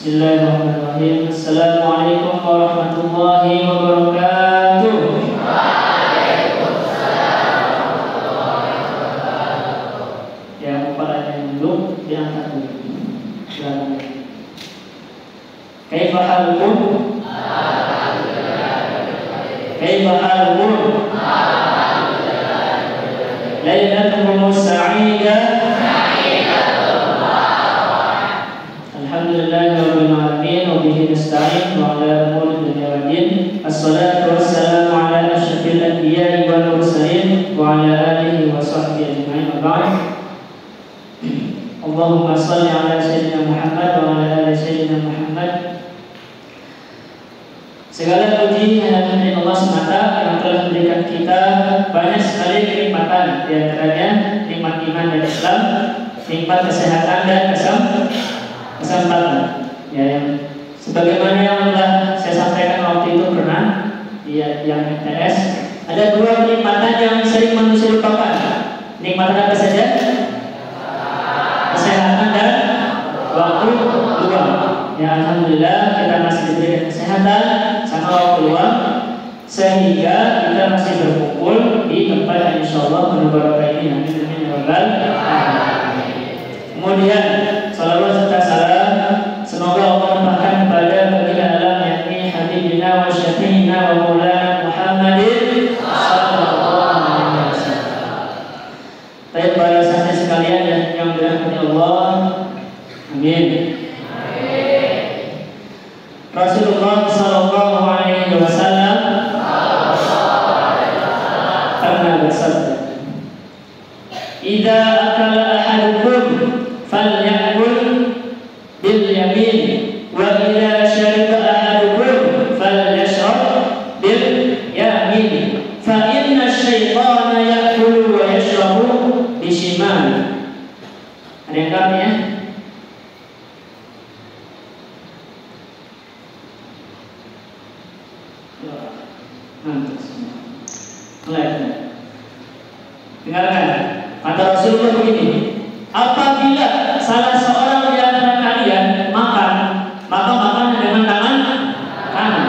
Bismillahirrahmanirrahim. Assalamualaikum warahmatullahi wabarakatuh. Ya, kepalanya dulu diangkat dulu. Silakan. Kaifa halukum? Kaifa halukum? Lailatukum sa'idah. Alhamdulillahirabbil alamin wa bihi nasta'in wa ala umuri dunya waddin. Assalatu wassalamu ala asyrafil anbiya'i wal mursalin wa ala alihi wa sahbihi ajma'in. Allahumma shalli ala sayyidina Muhammad wa ala ali sayyidina Muhammad. Segala puji hanya milik Allah semata yang telah memberikan kita banyak sekali kenikmatan, di antaranya nikmat iman dan Islam, nikmat kesehatan dan kesempatan. Ya, yang sebagaimana yang telah saya sampaikan waktu itu pernah yang MTS, ada dua kenikmatan yang sering manusia lupakan. Nikmatan apa saja? Kesehatan dan waktu luang. Ya, alhamdulillah kita masih diberikan kesehatan sama waktu luang, sehingga kita masih berkumpul di tempat yang insyaallah penuh barokah ini. Amin ya rabbal alamin. Kemudian salawat serta salam semoga Allah limpahkan kepada baginda alam yakni habibina wa syafi'ina wa maulana Muhammadin sallallahu alaihi wasallam. Baik para santri sekalian yang dirahmati Allah. Amin. Rasulullah sallallahu alaihi wasallam pernah bersabda, "Idza akala ahadukum falyakul bil yamin wa idza syariba ahadukum falyashrab bil yamin fa inna asy-syaitana ya'kulu wa yashrabu bishimal." Ada yang tahu ya? Dengarkan, kata Rasulullah begini, apabila salah seorang di antara kalian makan, maka makan dengan tangan kanan.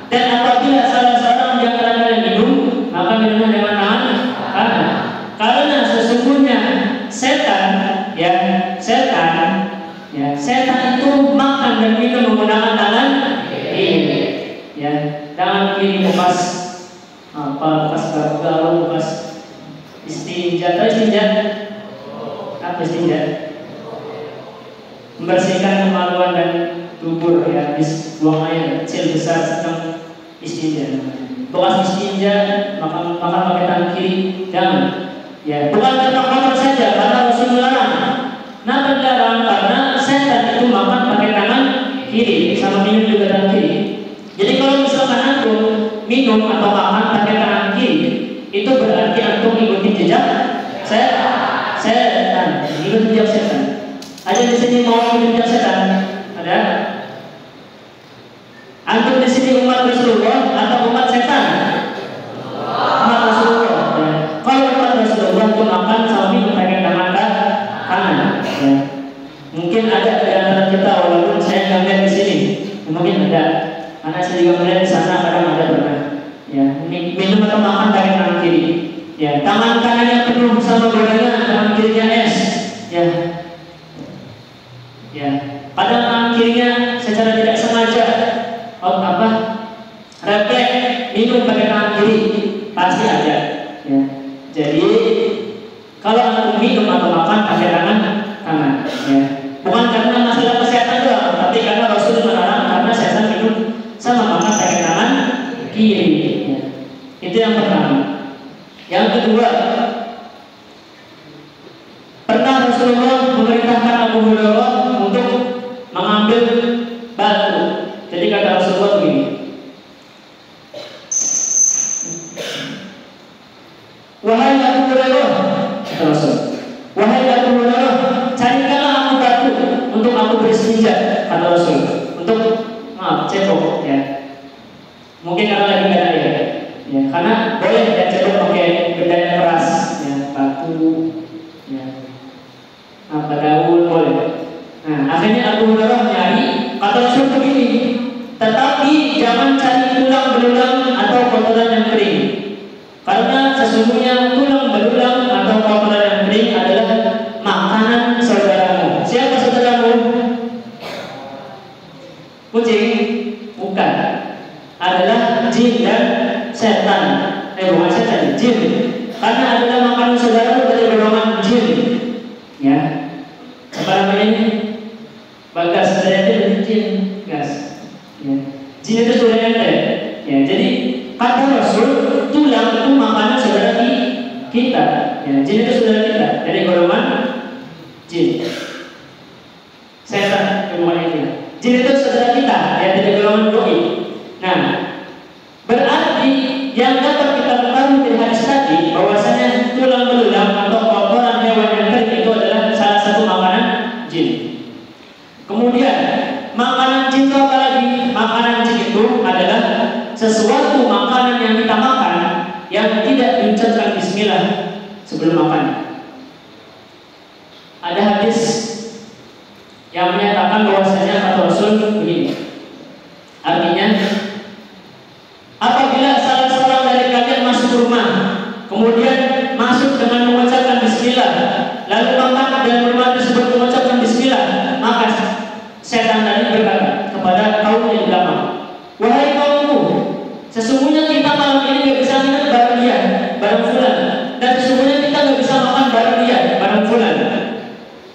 Dan apabila salah seorang di antara kalian minum, maka minumnya dengan tangan kanan. Karena sesungguhnya setan itu makan dan minum menggunakan tangan kiri. Ya, tangan kiri bekas garuk, bekas istinja. Apa istinja? Membersihkan kemaluan dan dubur, ya, buang air kecil besar sedang istinja. Bekas istinja maka pakai tangan kiri, jangan. Ya, bukan tentang kotor saja, karena Rasulullah nah dilarang karena setan itu makan pakai tangan kiri, sama minum juga tangan kiri. Jadi kalau misalkan antum minum atau makan pakai tangan kiri, itu berarti antum ikuti jejak setan. Ikuti jejak setan. Ada di sini mau ikuti jejak setan? Ada? Antum di sini umat Rasulullah atau umat setan? Umat Rasulullah. Ya. Kalau umat Rasulullah itu makan sama minum pakai tangan kanan. Ya. Mungkin ada di antara kita, walaupun saya nggak lihat di sini, mungkin ada. Karena saya juga melihat di sana kadang ada pernah. Ya, minum atau makan pakai tangan kiri. Ya, tangan kanannya penuh sama gorengan, tangan kirinya es. Ya, padahal tangan kirinya secara tidak sengaja refleks minum pakai tangan kiri, pasti ada. Ya, jadi kalau antum minum atau makan pakai tangan kanan, ya, bukan karena masalah kesehatan doang, tapi karena Rasul melarang karena setan minum sama makan pakai tangan kiri. Ya. Itu yang pertama. Yang kedua, pernah Rasulullah memerintahkan Abu Hurairah untuk mengambil batu. Jadi kata Rasulullah begini, wahai Abu Hurairah, kata Rasul, wahai Abu Hurairah, carikanlah aku batu untuk aku beristinja, kata Rasul, untuk cebok, ya. Mungkin karena lagi gak ada air, ya, karena boleh ya cebok pakai benda yang keras, ya, batu, ya, daun boleh. Nah, akhirnya Abu Hurairah nyari Kata Rasul begini, tetapi jangan cari tulang belulang atau kotoran yang kering, karena sesungguhnya tulang belulang atau kotoran yang kering adalah makanan saudaramu. Siapa saudaramu? Kucing? Bukan. Adalah jin dan setan. Bukan setan, jin. Karena adalah makanan saudaramu dari golongan jin. Ya. Apa namanya ini? Bagas, saya itu jin, gas. Ya. Jin itu sudah ada. Ya, jadi kata Rasul, tulang itu makanan saudara kita. Ya, jin itu saudara kita dari golongan jin. Setan golongan itu. Jin itu saudara kita, ya, dari golongan doi. Nah, berarti yang dapat kita ketahui dari hadis tadi bahwasanya tulang belulang atau kotoran hewan yang kering itu adalah salah satu makanan jin. Kemudian makanan jin itu apa lagi? Makanan jin itu adalah sesuatu makanan yang kita makan yang tidak diucapkan bismillah sebelum makan. Ada hadis yang menyatakan bahwasanya kata Rasul begini. Artinya, apabila salah seorang dari kalian masuk rumah, kemudian masuk dengan mengucapkan bismillah, lalu makan dan rumah tersebut mengucapkan bismillah, maka setan tadi berkata kepada kaum yang belakang, wahai kaumku, sesungguhnya kita malam ini tidak bisa minum bareng dia, bareng fulan, dan sesungguhnya kita tidak bisa makan bareng dia, bareng fulan.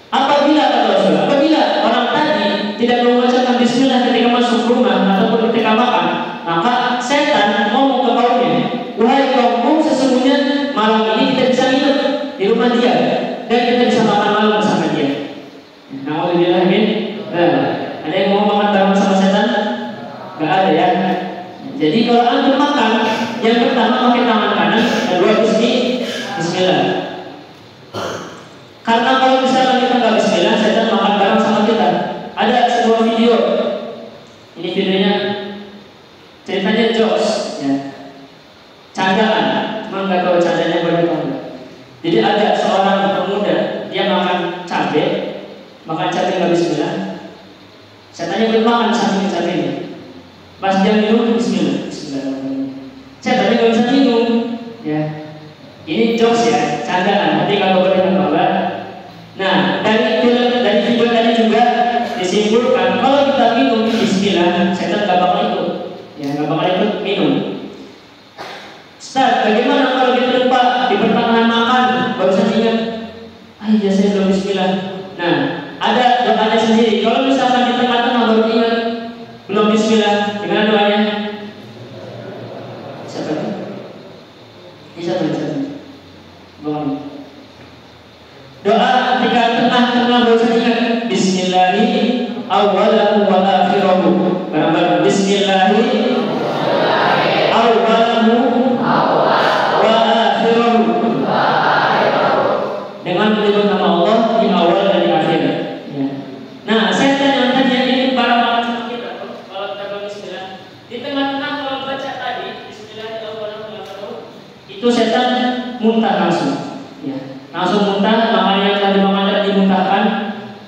Apabila kata Rasul, apabila orang tadi tidak mengucapkan bismillah ketika masuk rumah ataupun ketika makan, maka setan ngomong ke kaumnya, wahai kaumku, sesungguhnya malam ini kita bisa minum di rumah dia dan kita bisa makan malam bersama dia. Alhamdulillah, amin. Ada yang mau makan bareng sama setan? Gak ada ya. Jadi kalau antum makan, yang pertama pakai tangan kanan, kedua bismillah. Karena kalau misalnya kita nggak bismillah, setan makan bareng sama kita. Ada sebuah video, ini videonya ceritanya jokes, ya, candaan, cuma nggak tahu candanya bagaimana. Jadi ada seorang pemuda, dia makan cabai nggak bismillah. Setannya belum makan saking cabainya. Pas dia minum bismillah. Setannya nggak bisa minum, ya. Ini jokes ya, candaan. Nanti kalau boleh bawa. Nah, dari video tadi juga disimpulkan kalau kita minum bismillah, setan nggak bakal ikut, ya, nggak bakal ikut minum. Ustaz, bagaimana kalau kita lupa di pertengahan makan baru saja ingat, iya saya belum bismillah. Nah, ada doanya sendiri. Kalau misalkan di tengah-tengah baru ingat belum bismillah, gimana doanya? Siapa? Bisa tulisan. Bang. Doa ketika tengah-tengah baru saja ingat bismillahi awwalahu wa akhirahu. Barang-barang bismillahi awwalahu wa akhirahu. Dengan menyebut nama Allah di awal dan di akhir. Ya. Nah, setan yang tadi yang ingin para makan sama kita, kalau kita baca bismillah, di tengah-tengah kalau baca tadi bismillahirrahmanirrahim, itu setan muntah langsung. Ya. Langsung muntah, makanya yang tadi makan tadi dimuntahkan,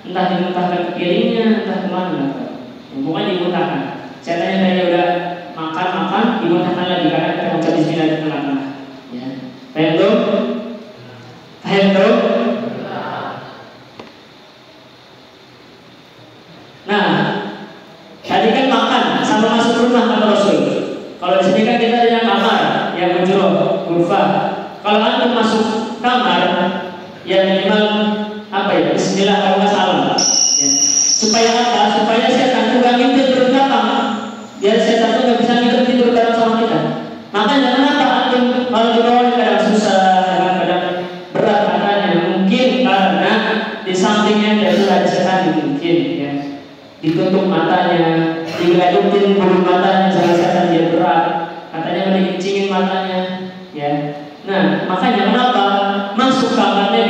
entah dimuntahkan ke piringnya, entah kemana. Ya, bukan dimuntahkan. Setan yang tadi udah makan, dimuntahkan lagi karena kita baca bismillah di tengah-tengah. Ya. Paham dong? Paham dong? Nah, tadi kan makan sama masuk rumah kata Rasul. Kalau di sini kan kita ada yang kamar, yang menjuruk, ghurfah. Kalau antum masuk kamar, ya minimal apa ya? Bismillah kalau nggak salah. Ya. Supaya apa? Supaya setan tuh nggak ngintip di belakang. Biar setan tuh nggak bisa ngintip tidur bareng sama kita. Makanya kenapa antum kalau di bawah kadang susah, kadang berat katanya? Mungkin karena di sampingnya ada setan mungkin ya. Ditutup matanya, digadutin bulu matanya, salah setan dia berat, katanya dikencingin matanya, ya. Nah, makanya kenapa masuk kamarnya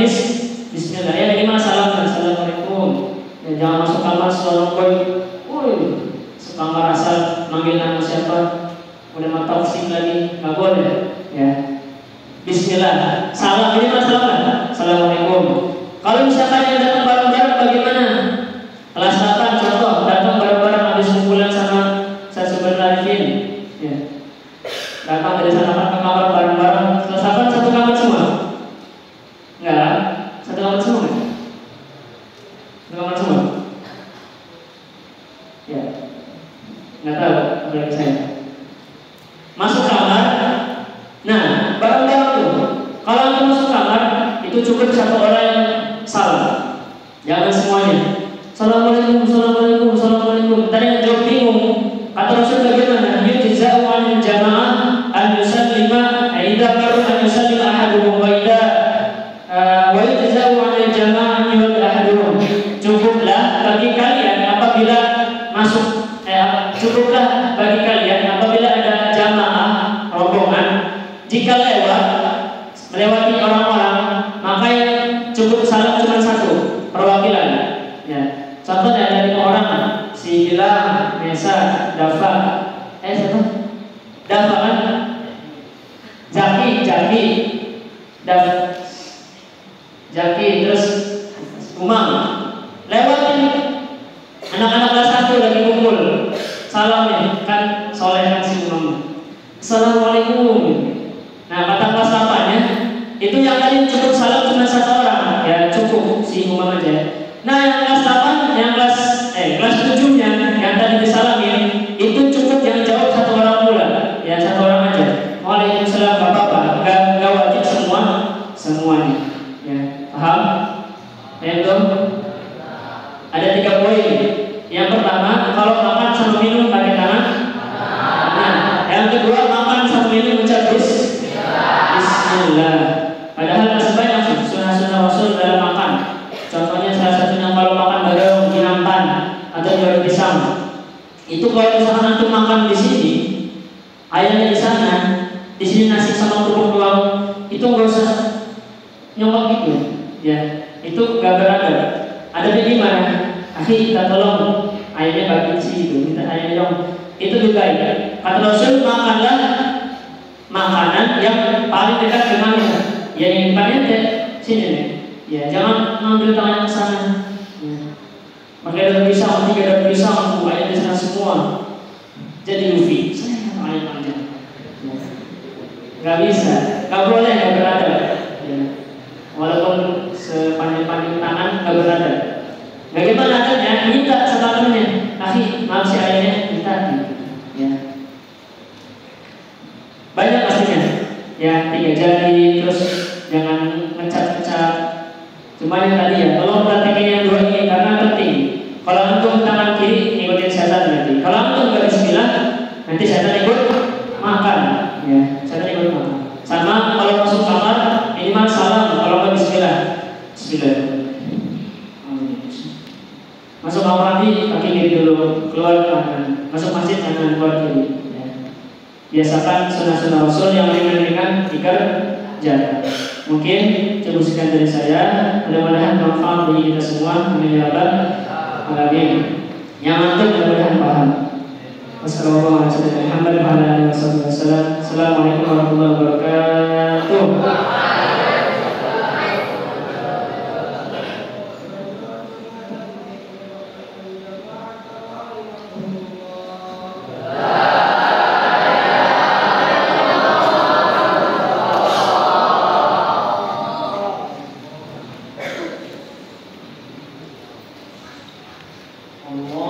bismillah ya, ini masalah assalamualaikum. Ya, jangan masuk kamar assalamualaikum. Sekamar asal manggil nama siapa, udah mau taufik lagi, nggak boleh, ya. Bismillah, salam ini masalah assalamualaikum. Kalau misalkan yang datang bareng-bareng bagaimana? Kelas 8 contoh datang bareng-bareng Kalau antum masuk kamar, itu cukup satu orang yang salam. Jangan semuanya. Assalamualaikum, assalamualaikum, assalamualaikum. Tadi yang jawab bingung. Kata Rasul bagaimana? Yujza'u 'anil jama'ah an yusallima idza qaru an yusallima ahaduhum wa idza wa yujza'u 'anil jama'ah an yu'ad ahaduhum. Cukuplah bagi kalian apabila masuk cukuplah bagi kalian apabila ada jamaah rombongan, jika melewati orang-orang, maka yang cukup salam cuma satu, perwakilan. Ya. Contohnya ada 5 orang, si Gilang, Mesa, Dafa, siapa? Dafa kan? Jaki, terus Umam. Lewatin anak-anak kelas 1 lagi kumpul, salamnya kan soleh kan si Umam. Assalamualaikum. Nah kata kelas 8-nya, itu yang tadi cukup salam cuma 1 orang, ya cukup si Umam aja. Nah yang kelas 8, yang kelas 7-nya yang tadi disalamin, itu cukup yang jawab 1 orang pula, ya 1 orang aja. Waalaikumsalam bapak-bapak, nggak wajib semuanya, ya paham? Ya belum? Ada 3 poin. Yang pertama, kalau makan sama minum pakai tangan. Nah, yang kedua, makan sama minum ucap Bismillah. Padahal masih banyak sunnah-sunnah Rasul dalam makan. Contohnya salah satunya kalau makan bareng dinampan atau baru pisang. Itu kalau misalkan antum makan di sini, ayamnya di sana, di sini nasi sama kerupuk doang, itu nggak usah nyokok gitu, ya. Itu gak beradab. Adabnya gimana? Akhi, kita tolong ayamnya bagi di sini, minta ayamnya dong. Itu juga ya. Kata Rasul, makanlah makanan yang paling dekat dengannya. Ya yang depannya sini nih. Ya, jangan ngambil tangan ke sana. Ya. Pakai daun pisang, 3 daun pisang, ayam di sana semua. Jadi lufi. Saya ayam aja. Ya. Gak bisa, gak boleh, gak beradab. Ya. Walaupun sepanjang-panjang tangan gak beradab. Bagaimana adabnya? Minta sama temennya, akhi, maaf si ayamnya, minta. Ya. Banyak pastinya. Ya, 3 jari, terus jangan ngecat-ngecat. Cuma yang tadi ya, tolong perhatikan yang 2 ini karena penting. Kalau antum tangan kiri ikutin setan nanti. Kalau antum gak bismillah, nanti setan ikut makan. Ya, setan ikut makan. Sama kalau masuk kamar minimal salam. Kalau nggak bismillah, bismillah. Masuk kamar nanti kaki kiri dulu, keluar kanan. Masuk masjid kanan, keluar kiri. Ya. Biasakan sunnah-sunnah Rasul yang ringan-ringan dikerjakan. Mungkin cukup sekian dari saya. Mudah-mudahan bermanfaat bagi kita semua. Amin ya rabbal alamin. Yang antum mudah-mudahan paham. Wassalamualaikum warahmatullahi wabarakatuh. Allah